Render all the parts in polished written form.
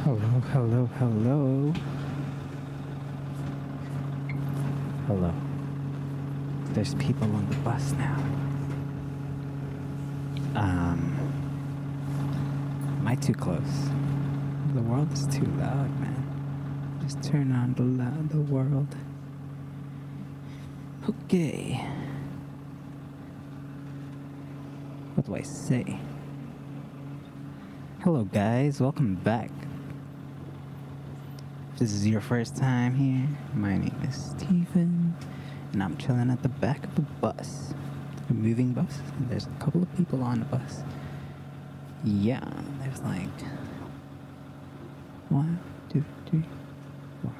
Hello, hello, hello. Hello. There's people on the bus now. Am I too close? The world is too loud, man. Just turn on the world. Okay. What do I say? Hello guys, welcome back. If this is your first time here, my name is Stephen, and I'm chilling at the back of a bus. A moving bus, and there's a couple of people on the bus. Yeah, there's like 1, 2, 3, 4.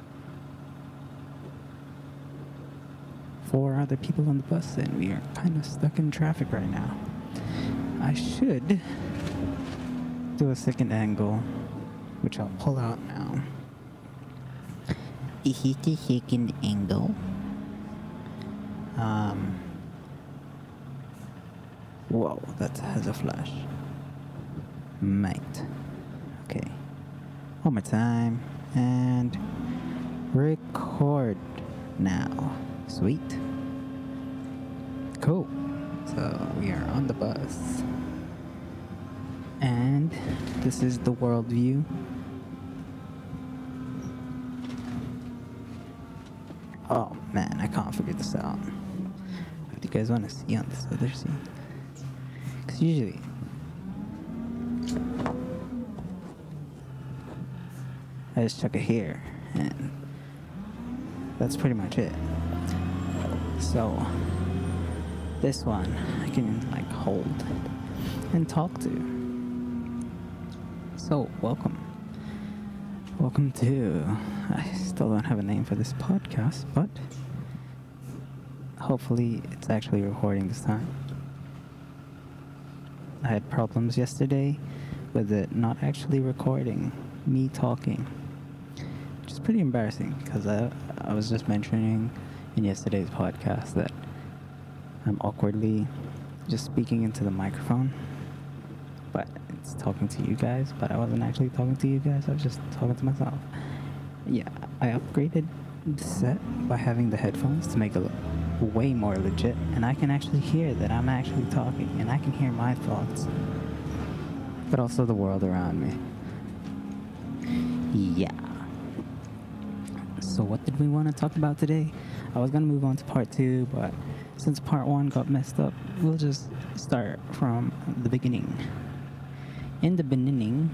4 other people on the bus, and we are kind of stuck in traffic right now. I should do a second angle, which I'll pull out now. Is it the second angle? Whoa, that has a flash. Mate. Okay. One more time. And record now. Sweet. Cool. So we are on the bus. And this is the world view. Oh man, I can't figure this out. What do you guys want to see on this other scene? Because usually I just chuck it here and that's pretty much it. So this one I can like hold and talk to. So welcome to, I still don't have a name for this podcast, but hopefully it's actually recording this time. I had problems yesterday with it not actually recording me talking, which is pretty embarrassing because I was just mentioning in yesterday's podcast that I'm awkwardly just speaking into the microphone, but it's talking to you guys, but I wasn't actually talking to you guys, I was just talking to myself. Yeah, I upgraded the set by having the headphones to make it look way more legit, and I can actually hear that I'm actually talking, and I can hear my thoughts, but also the world around me. Yeah. So what did we want to talk about today? I was going to move on to part 2, but since part 1 got messed up, we'll just start from the beginning. In the beginning,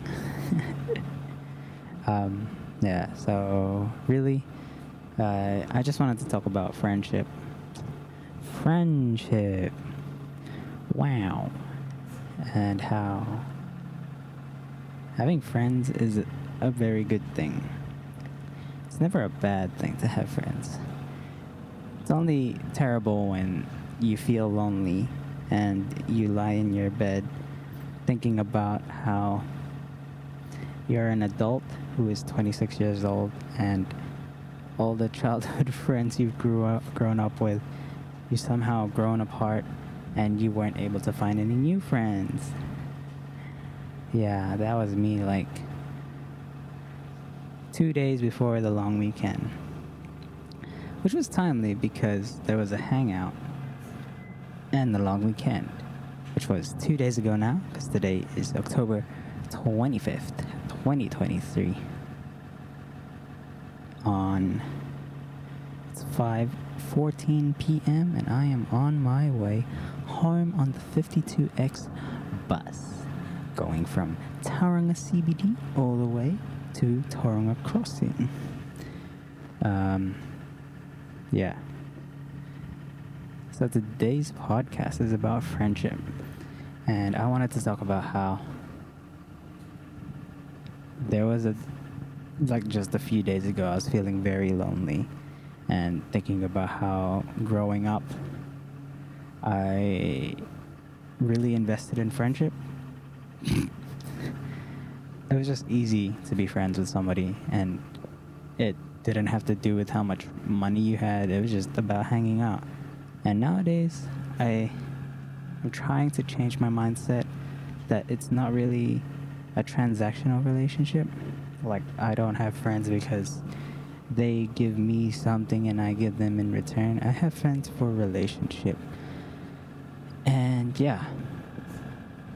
yeah, so really, I just wanted to talk about friendship. Friendship. Wow. And how having friends is a very good thing. It's never a bad thing to have friends. It's only terrible when you feel lonely and you lie in your bed thinking about how you're an adult who is 26 years old and all the childhood friends you've grown up with, you somehow grown apart and you weren't able to find any new friends. Yeah, that was me like 2 days before the long weekend, which was timely because there was a hangout and the long weekend, which was 2 days ago now, because today is October 25th, 2023. It's 5:14 p.m. and I am on my way home on the 52X bus, going from Tauranga CBD all the way to Tauranga Crossing. Yeah. So today's podcast is about friendship. And I wanted to talk about how there was just a few days ago, I was feeling very lonely and thinking about how growing up, I really invested in friendship. It was just easy to be friends with somebody, and it didn't have to do with how much money you had. It was just about hanging out. And nowadays, I'm trying to change my mindset that it's not really a transactional relationship. Like, I don't have friends because they give me something and I give them in return. I have friends for relationship. And yeah,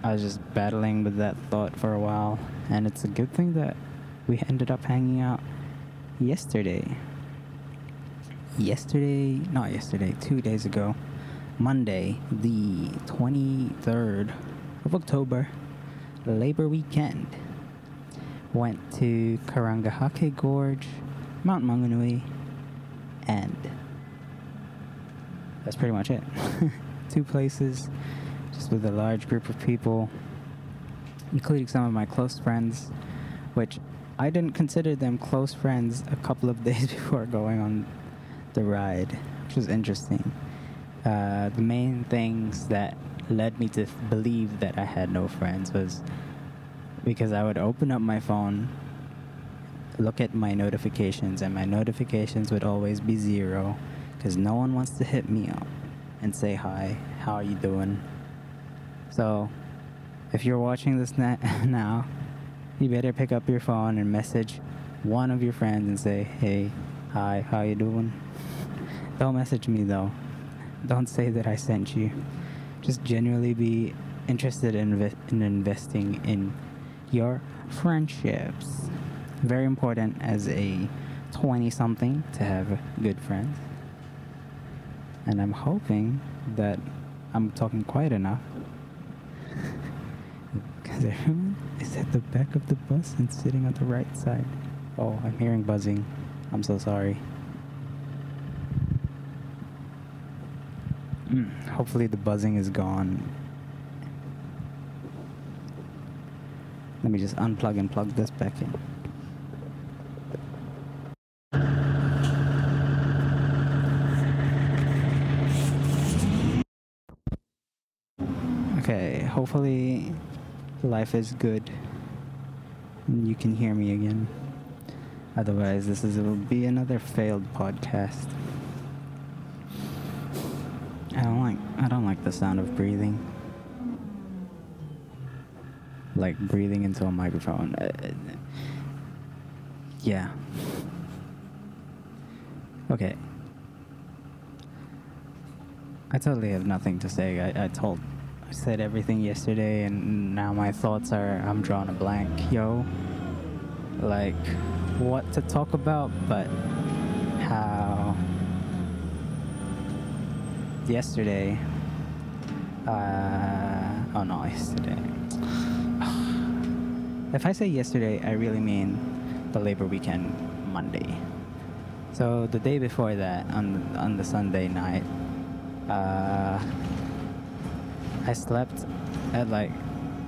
I was just battling with that thought for a while, and it's a good thing that we ended up hanging out yesterday. Not yesterday, 2 days ago, Monday, the 23rd of October, Labor Weekend. Went to Karangahake Gorge, Mount Maunganui, and that's pretty much it. 2 places, just with a large group of people, including some of my close friends, which I didn't consider them close friends a couple of days before going on the ride, which was interesting. The main things that led me to believe that I had no friends was because I would open up my phone, look at my notifications, and my notifications would always be 0 because no one wants to hit me up and say hi, how are you doing? So if you're watching this now, you better pick up your phone and message one of your friends and say, hey, hi, how you doing? Don't message me though. Don't say that I sent you. Just genuinely be interested in investing in your friendships. Very important as a 20-something to have good friends. And I'm hoping that I'm talking quiet enough. Because everyone is at the back of the bus and sitting on the right side. Oh, I'm hearing buzzing. I'm so sorry. Hopefully the buzzing is gone. Let me just unplug and plug this back in. Okay, hopefully life is good and you can hear me again. Otherwise, will be another failed podcast. I don't like the sound of breathing. Like breathing into a microphone. Yeah. Okay. I totally have nothing to say. I said everything yesterday, and now my thoughts are, I'm drawing a blank. Yo. Like, what to talk about, but how yesterday, yesterday. If I say yesterday, I really mean the Labor Weekend Monday. So the day before that, on the Sunday night, I slept at like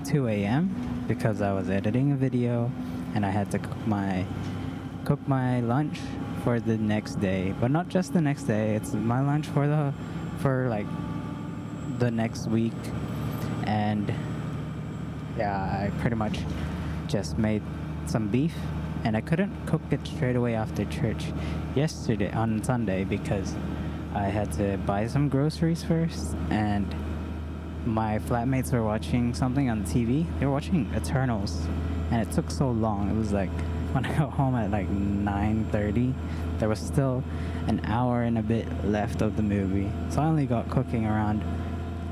2 a.m. because I was editing a video and I had to cook my lunch for the next day. But not just the next day, it's my lunch for like the next week. And yeah, I pretty much just made some beef, and I couldn't cook it straight away after church yesterday on Sunday because I had to buy some groceries first, and my flatmates were watching something on TV. They were watching Eternals, and it took so long. It was like when I got home at like 9:30, there was still an hour and a bit left of the movie, so I only got cooking around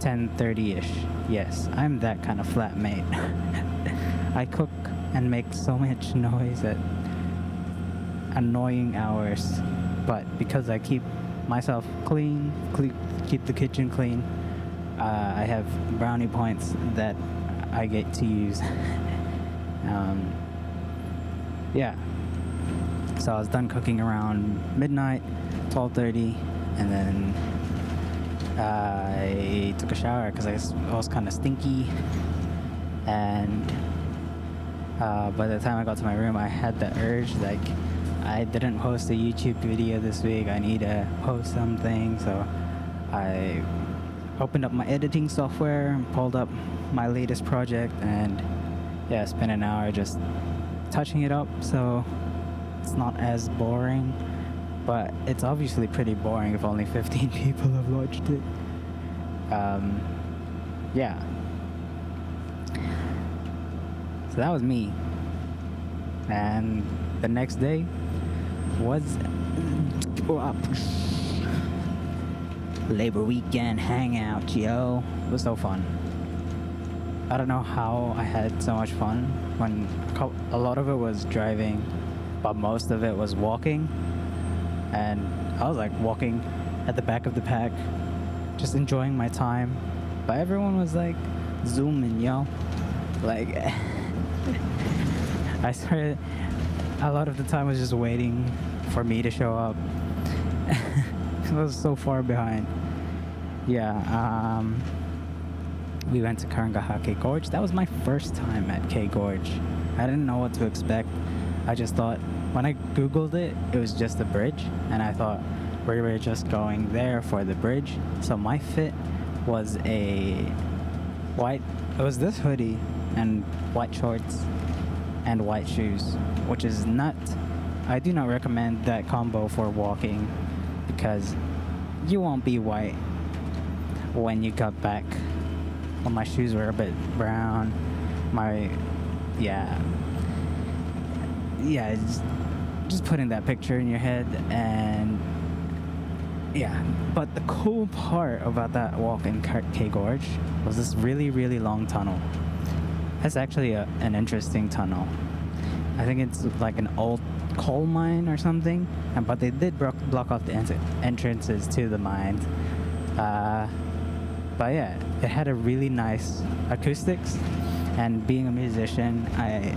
10:30ish. Yes, I'm that kind of flatmate. I cook and make so much noise at annoying hours, but because I keep myself clean, keep the kitchen clean, I have brownie points that I get to use. Yeah, so I was done cooking around midnight, 12:30, and then I took a shower because I was kind of stinky, and by the time I got to my room, I had the urge, like, I didn't post a YouTube video this week, I need to post something, so I opened up my editing software and pulled up my latest project, and yeah, spent an hour just touching it up so it's not as boring, but it's obviously pretty boring if only 15 people have watched it. Yeah. So that was me. And the next day was Labor Weekend hangout, yo. It was so fun. I don't know how I had so much fun when a lot of it was driving, but most of it was walking. And I was like walking at the back of the pack, just enjoying my time. But everyone was like zooming, yo. Like, I started, a lot of the time was just waiting for me to show up. I was so far behind. Yeah, we went to Karangahake Gorge. That was my first time at K Gorge. I didn't know what to expect. I just thought, when I googled it, it was just a bridge, and I thought we were just going there for the bridge. So my fit was it was this hoodie and white shorts and white shoes, which is not, I do not recommend that combo for walking, because you won't be white when you got back. Well, my shoes were a bit brown. Just putting that picture in your head. And yeah, but the cool part about that walk in K Gorge was this really, really long tunnel. It's actually an interesting tunnel. I think it's like an old coal mine or something, but they did block off the entrances to the mines. But yeah, it had a really nice acoustics, and being a musician, I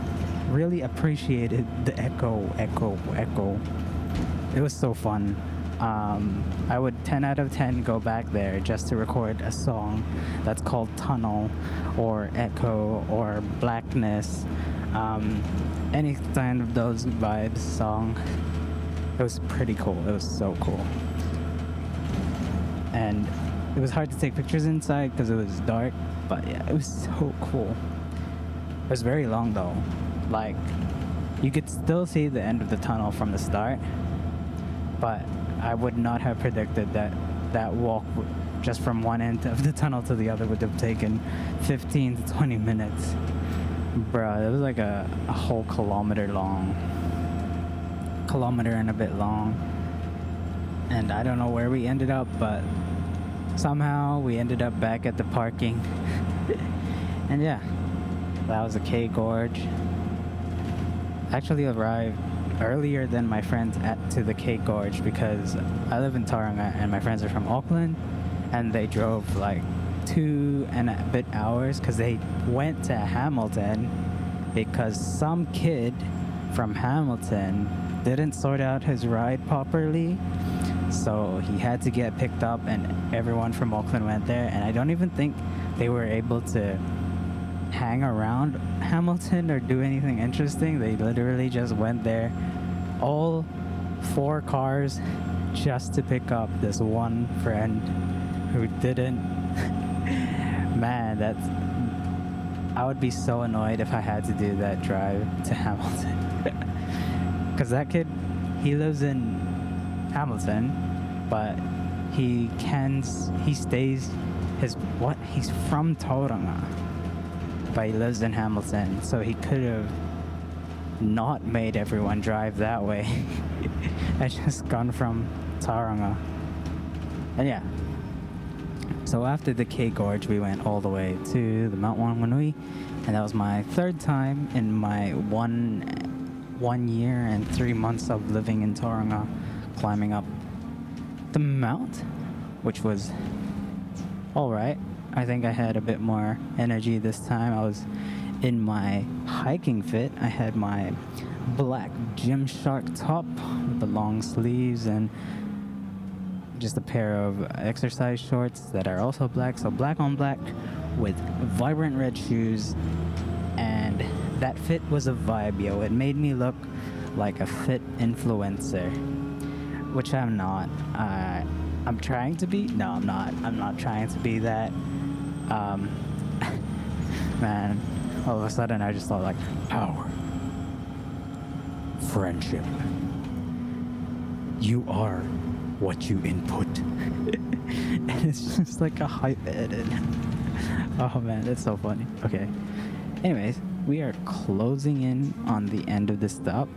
really appreciated the echo. It was so fun. I would 10 out of 10 go back there just to record a song that's called Tunnel or Echo or Blackness, any kind of those vibes song. It was pretty cool. It was so cool. And it was hard to take pictures inside because it was dark, but yeah, it was so cool. It was very long though. Like, you could still see the end of the tunnel from the start, but I would not have predicted that walk just from one end of the tunnel to the other would have taken 15 to 20 minutes. Bruh, it was like a whole kilometer and a bit long. And I don't know where we ended up, but somehow we ended up back at the parking. And yeah, that was the K Gorge. Actually arrived earlier than my friends to the K Gorge because I live in Tauranga and my friends are from Auckland, and they drove like 2 and a bit hours because they went to Hamilton because some kid from Hamilton didn't sort out his ride properly, so he had to get picked up, and everyone from Auckland went there. And I don't even think they were able to hang around Hamilton or do anything interesting. They literally just went there, all 4 cars, just to pick up this one friend who didn't. Man, I would be so annoyed if I had to do that drive to Hamilton. Because that kid, he lives in Hamilton, but he's from Tauranga, but he lives in Hamilton, so he could have not made everyone drive that way and just gone from Tauranga. And yeah, so after the K Gorge, we went all the way to the Mount Wanganui, and that was my 3rd time in my one year and 3 months of living in Tauranga, climbing up the mount, which was alright. I think I had a bit more energy this time. I was in my hiking fit. I had my black Gymshark top with the long sleeves and just a pair of exercise shorts that are also black, so black on black with vibrant red shoes, and that fit was a vibe, yo. It made me look like a fit influencer, which I'm not. I'm trying to be. No, I'm not. I'm not trying to be that. Man, all of a sudden I just thought like, power, friendship. You are what you input. And it's just like a hype edit. Oh man, it's so funny. Okay. Anyways, we are closing in on the end of the stop,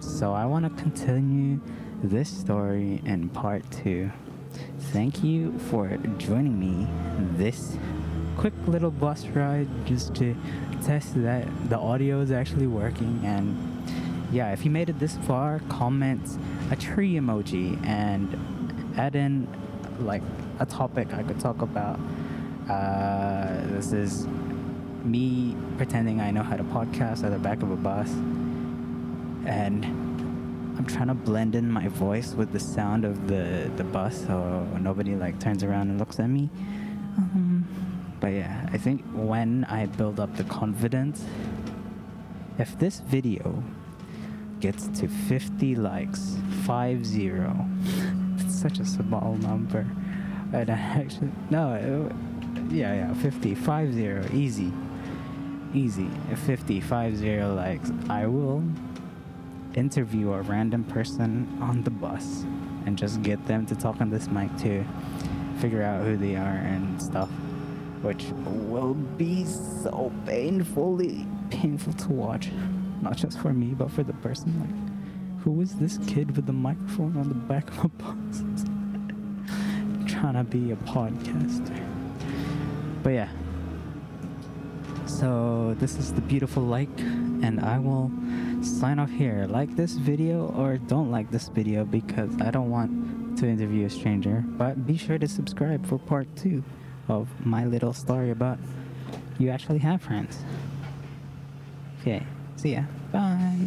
so I want to continue this story in part 2. Thank you for joining me this quick little bus ride just to test that the audio is actually working. And yeah, if you made it this far, comment a tree emoji and add in like a topic I could talk about. This is me pretending I know how to podcast at the back of a bus, and I'm trying to blend in my voice with the sound of the bus so nobody like turns around and looks at me. But yeah, I think when I build up the confidence, if this video gets to 50 likes, 50, it's such a small number. And I actually, no, yeah, 50, easy. 50 likes, I will interview a random person on the bus and just get them to talk on this mic to figure out who they are and stuff, which will be so painful to watch, not just for me but for the person. Like, who is this kid with the microphone on the back of a bus trying to be a podcaster? But yeah, so this is the beautiful like, and I will sign off here. Like this video or don't like this video, because I don't want to interview a stranger. But be sure to subscribe for part 2 of my little story about you actually have friends. Okay, see ya. Bye.